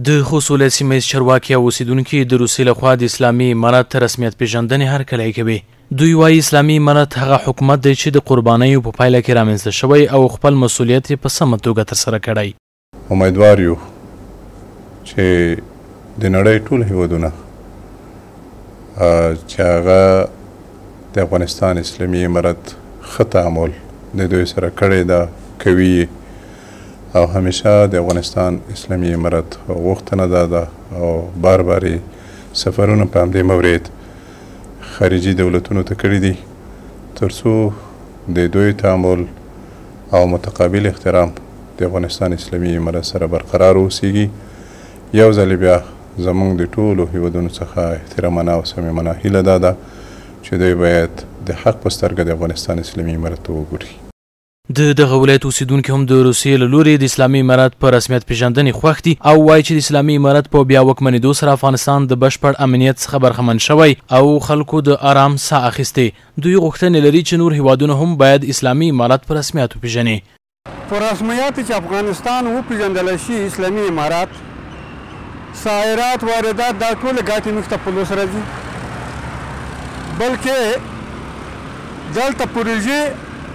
د خوست ولایت سیمه ییز چارواکي او اوسیدونکي د روسیې لخوا د اسلامي امارت رسمیت پیژندنې هرکلی کوي. دوی وایي اسلامي امارت هغه حکومت دی چې د قربانیو په پایله کې رامنځته شوی او خپل مسؤلیت یې په سمه توګه ترسره کړی. امیدوار یو چې د نړۍ ټول هیوادونه چې هغه د افغانستان اسلامي امارت ښه تعامل د دوی سره کړی ده کوي او همیشه د افغانستان اسلامي امارت غوښتنه ده او بار سفرونه په همدې مورد خارجي دولتونو ته کړي دي ترڅو د دوی تعامل او متقابل احترام د افغانستان اسلامي امارت سره برقرار اوسیږي. یو ځل بیا زموږ د ټولو هیوادونو څخه احترامانه او صمیمانه هیله ده چې دوی باید د حق په سترګه د افغانستان اسلامي امارت ته وګوري. د دغه ولایت اوسیدونکي هم د روسیې له لورې د اسلامي امارت په رسمیت پیژندنې خوښ دي او وایي چې د اسلامي امارت په بیا واکمنېدو سره افغانستان د بشپړ امنیت څخه برخمن شوی او خلکو د آرام ساه اخیستې. دوی غوښتنې لري چې نور هیوادونه هم باید اسلامي امارت په رسمیت وپیژني. په رسمیت چې افغانستان وپیژندلی شي اسلامي امارت صادرات واردات دا ټول ګټې موږ ته په لوس راځي بلکې دلته پروژې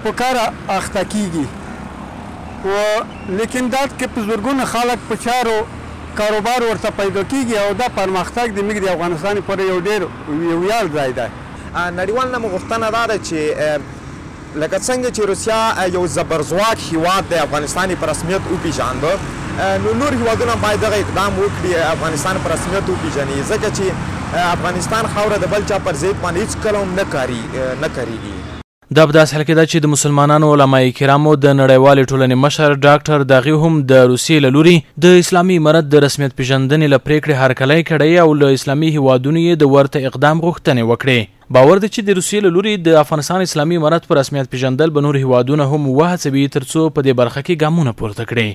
په کار اخته کیږي لیکن دا کې په زرګونه خلک په چارو کاروبار ورته پیدا کیږي او دا پرمختګ د موږ د افغانستان لپاره یو ډېر ویاړ ځای دی. نړیوال نه مو غوښتنه دا ده چې لکه څنګه چې روسیا یو زبرځواک هیواد د افغانستان په رسمیت وپیژانده نو نور هیوادونه باید دغه اقدام وکړي افغانستان په رسمیت وپیژني ځکه چې افغانستان خاوره د بل چا پر ضد باندې هېڅ کله هم نه کارېږي. دا په داسې حال کې ده چې د مسلمانانو علماء کرامو د نړیوالې ټولنې مشر ډاکټر داغي هم د روسیې له لوري د اسلامي امارت د رسمیت پیژندنې له پریکړې هرکلی کړی او له اسلامي هیوادونو یې د ورته اقدام غوښتنې وکړې. باور دی چې د روسیې له لوري د افغانستان اسلامي امارت په رسمیت پیژندل به نور هیوادونه هم وهڅوي ترڅو په دې برخه کې ګامونه پورته کړي.